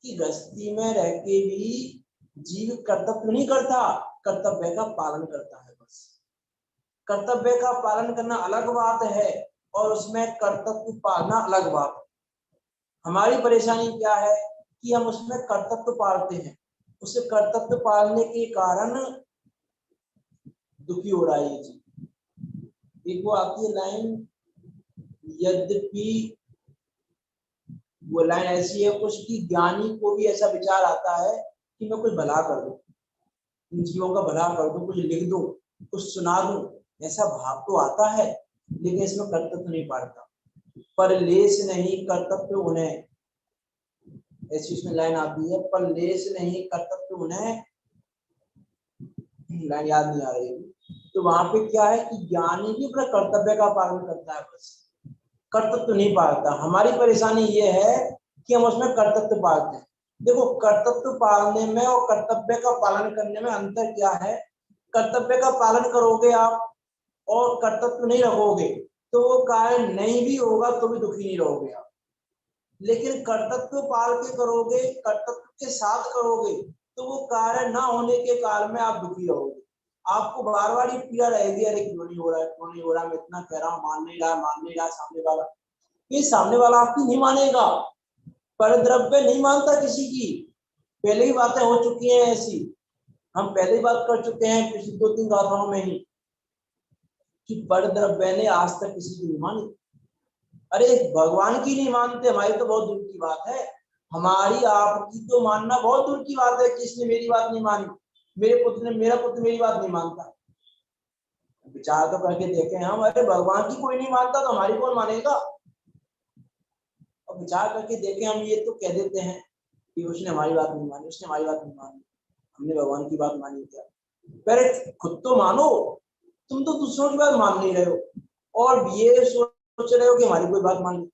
कि गृहस्थी में रह के भी जीव कर्तव्य नहीं करता, कर्तव्य का पालन करता है। बस कर्तव्य का पालन करना अलग बात है और उसमें कर्तव्य पालना अलग बात है। हमारी परेशानी क्या है कि हम उसमें कर्तव्य पालते हैं, उसे कर्तव्य पालने के कारण दुखी हो रहा है ये चीज। एक वो आती है लाइन, यद्यपि वो लाइन ऐसी है कुछ कि ज्ञानी को भी ऐसा विचार आता है कि मैं कुछ भला कर दूं, इन जीवों का भला कर दूं, कुछ लिख दूं, कुछ सुना दूं, ऐसा भाव तो आता है, लेकिन इसमें कर्तव्य नहीं पालता। पर लेस नहीं कर्तव्य उन्हें, ऐसी इसमें लाइन आती है, पर लेस नहीं कर्तव्य उन्हें, लाइन याद नहीं आ रही। तो वहां पे क्या है कि ज्ञानी भी अपने कर्तव्य का पालन करता है, बस कर्तव्य नहीं पालता। हमारी परेशानी ये है कि हम उसमें कर्तव्य पालते हैं। देखो कर्तव्य पालने में और कर्तव्य का पालन करने में अंतर क्या है। कर्तव्य का पालन करोगे आप और कर्तव्य नहीं रखोगे तो वो कार्य नहीं भी होगा तो भी दुखी नहीं रहोगे आप। लेकिन कर्तव्य पाल के करोगे, कर्तव्य के साथ करोगे तो वो कार्य ना होने के काल में आप दुखी रहोगे। आपको बार बार ये पीड़ा रहेगी, अरे क्यों नहीं हो रहा है, क्यों नहीं हो रहा, मैं इतना कह रहा हूँ मान नहीं रहा, मान नहीं रहा सामने वाला। ये सामने वाला आपकी नहीं मानेगा, परद्रव्य नहीं मानता किसी की। पहले ही बातें हो चुकी हैं ऐसी, हम पहले ही बात कर चुके हैं पिछली 2-3 गाथाओं में ही कि परद्रव्य ने आज तक किसी की नहीं मानी। अरे भगवान की नहीं मानते, हमारी तो बहुत दूर की बात है, हमारी आपकी तो मानना बहुत दूर की बात है कि इसने मेरी बात नहीं मानी, मेरे पुत्र ने, मेरा पुत्र मेरी बात नहीं मानता। विचार तो करके देखें हम, अरे भगवान की कोई नहीं मानता तो हमारी कौन मानेगा। और विचार करके देखें हम, ये तो कह देते हैं कि उसने हमारी बात नहीं मानी, उसने हमारी बात नहीं मानी, हमने भगवान की बात मानी क्या। पहले खुद तो मानो, तुम तो दूसरों की बात मान नहीं रहे हो और ये सोच रहे हो कि हमारी कोई बात मान ली।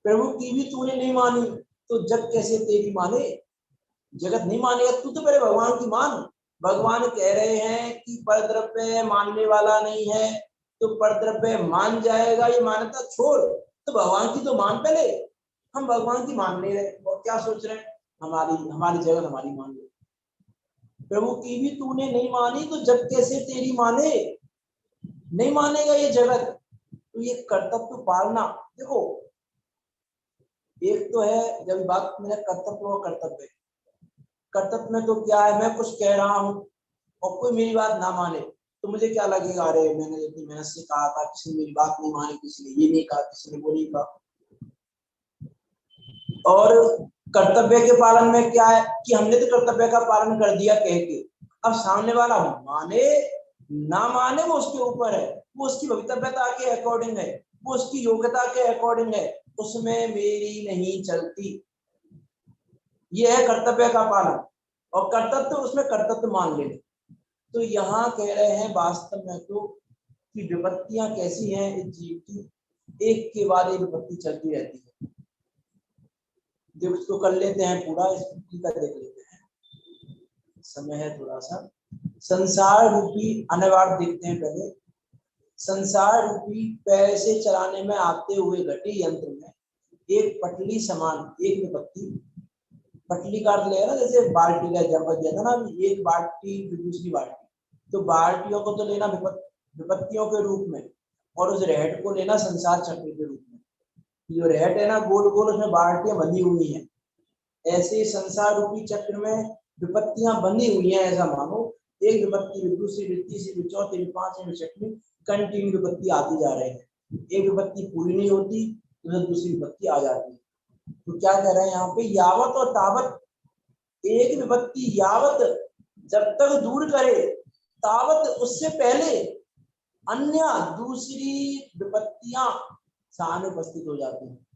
प्रभु की भी तूने नहीं मानी तो जग कैसे तेरी माने। जगत नहीं मानेगा, तू तो पहले भगवान की मान। भगवान कह रहे हैं कि परद्रव्य मानने वाला नहीं है, तो परद्रव्य मान जाएगा, ये मान्यता छोड़, तो भगवान की तो मान पहले। हम भगवान की मान नहीं रहे और क्या सोच रहे हैं, हमारी हमारी जगत हमारी मान लो। प्रभु की भी तूने नहीं मानी तो जग कैसे तेरी माने। नहीं मानेगा ये जगत, तो ये कर्तव्य पालना। देखो एक तो है जब बात मेरा कर्तव्य और कर्तव्य, कर्तव्य में तो क्या है, मैं कुछ कह रहा हूँ और कोई मेरी बात ना माने तो मुझे क्या लगेगा, अरे मैंने इतनी मेहनत से कहा था, किसी ने मेरी बात नहीं मानी, किसी ने ये नहीं कहा, किसी ने वो नहीं कहा। और कर्तव्य के पालन में क्या है कि हमने तो कर्तव्य का पालन कर दिया कह के, अब सामने वाला माने ना माने वो उसके ऊपर है, वो उसकी भवितव्यता के अकॉर्डिंग है, वो उसकी योग्यता के अकॉर्डिंग है, उसमें मेरी नहीं चलती। ये है कर्तव्य का पालन और कर्तव्य, उसमें कर्तव्य मान लेना। तो यहाँ कह रहे हैं वास्तव में तो कि विपत्तियां कैसी हैं इस जीव की, एक के बाद एक विपत्ति चलती रहती है। जो इसको कर लेते हैं पूरा, इस विपत्ति का देख लेते हैं, समय है थोड़ा सा। संसार रूपी अनिवार्य देखते हैं पहले। संसार रूपी पैसे चलाने में आते हुए घटी यंत्र में एक पटली समान एक विपत्ति, पटली काट लेगा ना, जैसे बाल्टी का एग्जाम्पल दिया था ना, एक बाल्टी दूसरी बाल्टी, तो बाल्टियों को तो लेना विपत्तियों के रूप में और उस रेहट को लेना संसार चक्र के रूप में। जो रेहट है ना गोल गोल, उसमें बाल्टियां बंधी हुई हैं, ऐसे संसार रूपी चक्र में विपत्तियां बंधी हुई हैं, ऐसा मानो। एक विपत्ति दूसरी तीसरी चौथी पांचवी छठवीं कंटिन्यू विपत्ति आती जा रही है, एक विपत्ति पूरी नहीं होती तो दूसरी विपत्ति आ जाती है। तो क्या कह रहे हैं यहाँ पे, यावत और तावत, एक विपत्ति यावत जब तक दूर करे, तावत उससे पहले अन्य दूसरी विपत्तियां सामने उपस्थित हो जाती हैं।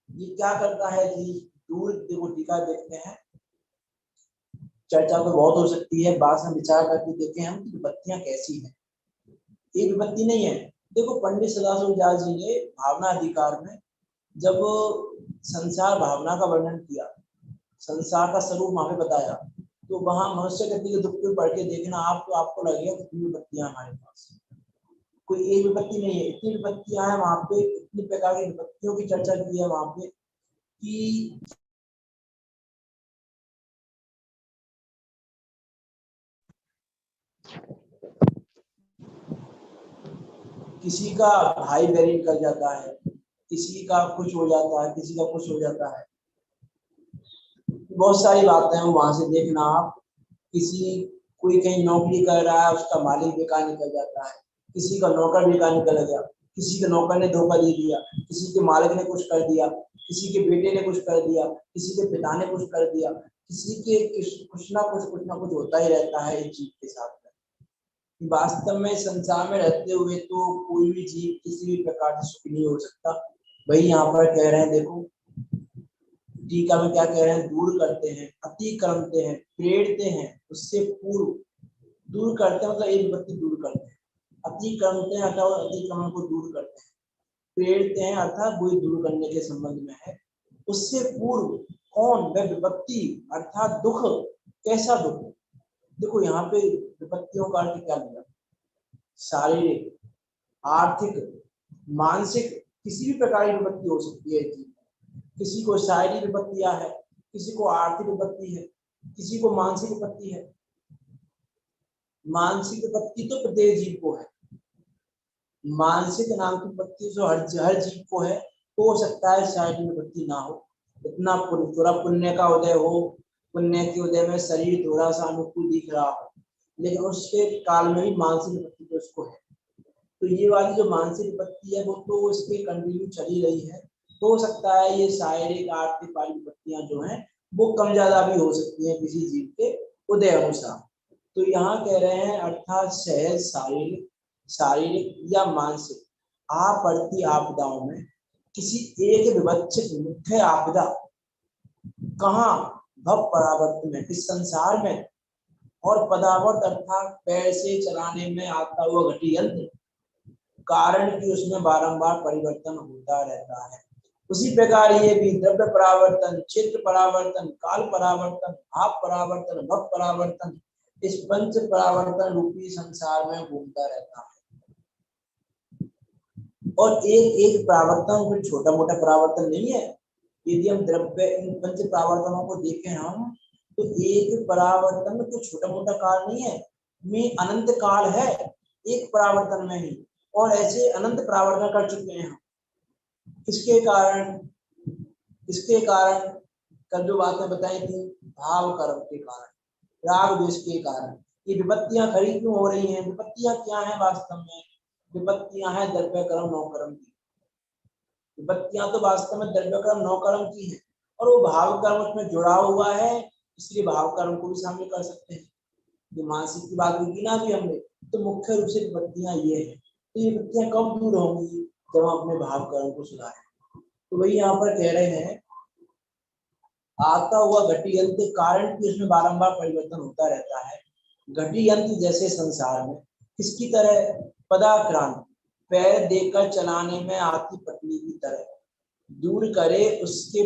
ये क्या करता है जी, दूर देखो टीका देखते हैं, चर्चा तो बहुत हो सकती है, बाद में विचार करके देखें हम कि विपत्तियां कैसी हैं। एक विपत्ति नहीं है। देखो पंडित सदाशिव व्यास जी ने भावना अधिकार में जब संसार भावना का वर्णन किया, संसार का स्वरूप वहां पे बताया, तो वहां मनुष्य गति के दुख को पढ़ के देखना आप, तो आपको लगेगा कितनी विपत्तियां हमारे पास, कोई एक विपत्ति नहीं है, इतनी विपत्तियां हैं वहां पे, इतनी प्रकार की विपत्तियों की चर्चा की है वहां पे कि किसी का भाई बैरिंग कर जाता है, किसी का कुछ हो जाता है, किसी का कुछ हो जाता है, बहुत सारी बातें हैं वहां से देखना आप। किसी कोई कहीं नौकरी कर रहा है, उसका मालिक बेकार निकल जाता है, किसी का नौकर बेकार निकल गया, किसी के नौकर ने धोखा दे दिया, किसी के मालिक ने कुछ कर दिया, किसी के बेटे ने कुछ कर दिया, किसी के पिता ने कुछ कर दिया, किसी के कुछ ना कुछ होता ही रहता है इस जीव के साथ में। वास्तव में संसार में रहते हुए तो कोई भी जीव किसी भी प्रकार से सुखी नहीं हो सकता। वही यहाँ पर कह रहे हैं, देखो टीका में क्या कह रहे हैं, दूर करते हैं, अतिक्रमते हैं, प्रेरते हैं, उससे पूर्व, दूर करते हैं मतलब एक विपत्ति दूर करते हैं, अतिक्रमते हैं अर्थात अतिक्रमण को दूर करते हैं, प्रेरते हैं अर्थात वही दूर करने के संबंध में है। उससे पूर्व कौन, वह विपत्ति अर्थात दुख। कैसा दुख, देखो यहाँ पे विपत्तियों का अर्थ क्या लिया, शारीरिक, आर्थिक, मानसिक, किसी भी प्रकार की विपत्ति हो सकती है। किसी को शारीरिक विपत्तियां है, किसी को आर्थिक विपत्ति है, किसी को मानसिक विपत्ति है। मानसिक विपत्ति तो प्रत्येक जीव को है, मानसिक नाम की विपत्ति जो हर जीव को है। हो सकता है शारीरिक विपत्ति ना हो, इतना थोड़ा पुण्य का उदय हो, पुण्य के उदय में शरीर थोड़ा सा अनुकूल दिख रहा हो, लेकिन उसके काल में भी मानसिक विपत्ति तो उसको है। तो ये वाली जो मानसिक विपत्ति है वो तो इसके कंटिन्यू चली रही है। हो सकता है ये शारीरिक आर्थिक वाली विपत्तियां जो हैं वो कम ज्यादा भी हो सकती हैं किसी जीव के उदय अनुसार। तो यहाँ कह रहे हैं अर्थात सहज शारीरिक शारीरिक या मानसिक आपत्ति आपदाओं में किसी एक विवक्षित मुख्य आपदा कहाँ भव परावर्तन में इस संसार में और पदावर्त अर्थात पैर से चलाने में आता हुआ घटी यंत्र कारण कि उसमें बारंबार परिवर्तन होता रहता है। उसी प्रकार ये भी द्रव्य परावर्तन, क्षेत्र परावर्तन, काल परावर्तन, भाव परावर्तन, भव परावर्तन इस पंच परावर्तन रूपी संसार में घूमता रहता है। और एक एक परावर्तन कोई छोटा मोटा परावर्तन नहीं है। यदि हम द्रव्य इन पंच परावर्तनों को देखें हम तो एक परावर्तन कोई छोटा मोटा काल नहीं है, में अनंत काल है एक परावर्तन में ही, और ऐसे अनंत परावर्तन कर चुके हैं हम। इसके कारण कल जो बातें बताई थी भाव कर्म के कारण, राग द्वेष के कारण ये विपत्तियां खड़ी क्यों हो रही हैं? विपत्तियां क्या हैं वास्तव में? विपत्तियां हैं द्रव्य कर्म नौ कर्म की। विपत्तियां तो वास्तव में द्रव्य कर्म नौ कर्म की है, और वो भाव कर्म उसमें जुड़ा हुआ है, इसलिए भाव कर्म को भी शामिल कर सकते हैं। ये मानसिक की बात की ना भी हमने, तो मुख्य रूप से विपत्तियां ये है। तो ये विपत्तियां कब दूर होंगी? जब हम अपने भाव कर्म को सुधारें। तो वही यहाँ पर कह रहे हैं आता हुआ घटी यंत्र कारण कि उसमें बारंबार परिवर्तन होता रहता है। घटी यंत्र जैसे संसार में किसकी तरह? पदाक्रांत पैर देकर चलाने में आती पटली की तरह दूर करे उसके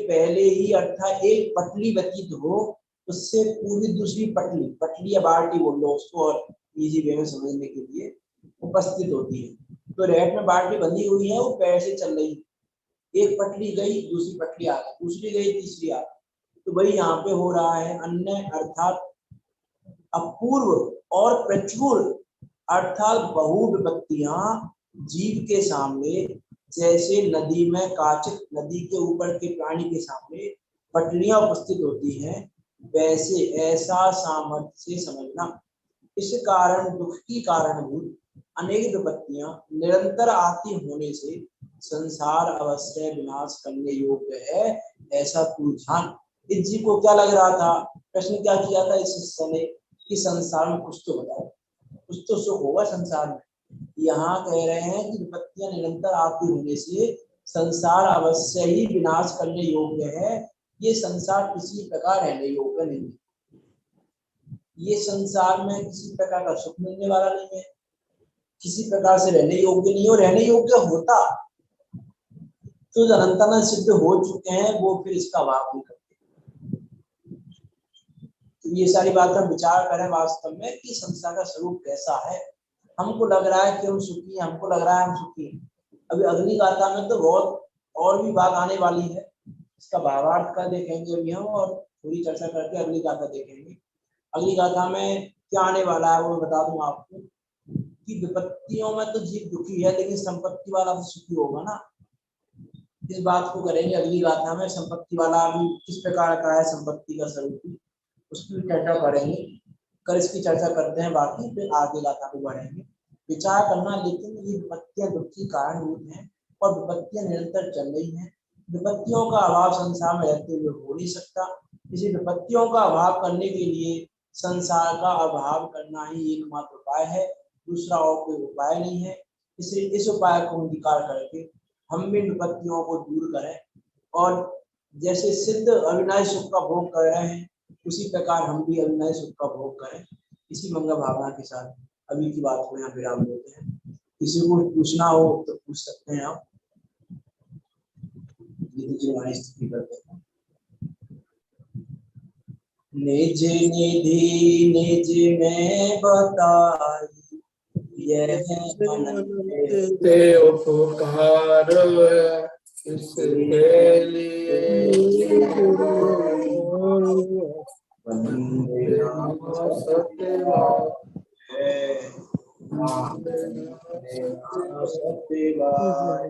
पहले ही अर्थात एक पटली व्यतीत हो, उससे पूरी दूसरी पटली या बाल्टी बोल लो उसको और इजी वे में समझने के लिए उपस्थित होती है। तो रेत में बाल्टी बंधी हुई है, वो पैर से चल रही है, एक पटली गई दूसरी पटली आ गई, दूसरी गई तीसरी आ गई। तो वही यहाँ पे हो रहा है। अन्य अर्थात अपूर्व और प्रचुर अर्थात बहु विपत्तियां जीव के सामने जैसे नदी में काचित नदी के ऊपर के प्राणी के सामने पटलियां उपस्थित होती हैं, वैसे ऐसा सामर्थ्य से समझना। इस कारण दुख की कारणभूत अनेक विपत्तियां निरंतर आती होने से संसार अवश्य विनाश करने योग्य है, ऐसा तू जान। इस जी को क्या लग रहा था? प्रश्न क्या किया था इस शिष्य ने कि संसार में कुछ तो बताओ, कुछ तो सुख होगा संसार में। यहाँ कह रहे हैं कि विपत्तियां निरंतर आती होने से संसार अवश्य ही विनाश करने योग्य है। ये संसार किसी प्रकार रहने योग्य नहीं है, ये संसार में किसी प्रकार का सुख मिलने वाला नहीं है, किसी प्रकार से रहने योग्य नहीं है। और रहने योग्य होता तो जो अनंतन सिद्ध हो चुके हैं वो फिर इसका भाव नहीं करते। तो ये सारी बात हम विचार करें वास्तव में कि संसार का स्वरूप कैसा है। हमको लग रहा है कि हम सुखी हैं, हमको लग रहा है हम सुखी हैं। अभी अगली गाथा में तो बहुत और भी बात आने वाली है, इसका भावार्थ का देखेंगे अभी हम, और थोड़ी चर्चा करके अगली गाथा देखेंगे। अगली गाथा में क्या आने वाला है वो मैं बता दूं आपको कि विपत्तियों में तो जीव दुखी है, लेकिन संपत्ति वाला तो सुखी होगा ना। इस बात को करेंगे अगली गाथा में। संपत्ति वाला भी किस प्रकार का है, संपत्ति का स्वरूप, उसकी चर्चा करेंगे। कल इसकी चर्चा करते हैं, बाकी फिर आगे गाथा को बढ़ेंगे। विचार करना, लेकिन ये विपत्तियां दुख की कारणभूत हैं और विपत्तियां निरंतर चल रही हैं। विपत्तियों का अभाव संसार में रहते हुए हो नहीं सकता। इसी विपत्तियों का अभाव करने के लिए संसार का अभाव करना ही एकमात्र उपाय है, दूसरा और कोई उपाय नहीं है। इसलिए इस उपाय को अंगीकार करके हम भी विपत्तियों को दूर करें, और जैसे सिद्ध अविनाशी सुख का भोग कर रहे हैं उसी प्रकार हम भी अविनाशी सुख का भोग करें। इसी मंगल भावना के साथ अभी की बात को यहाँ विराम देते हैं। किसी को पूछना हो तो पूछ सकते हैं आप। हमारी स्थिति करते हैं। निज निधि निज में बताई यह ते उपकार इसके लिए सत्यवाय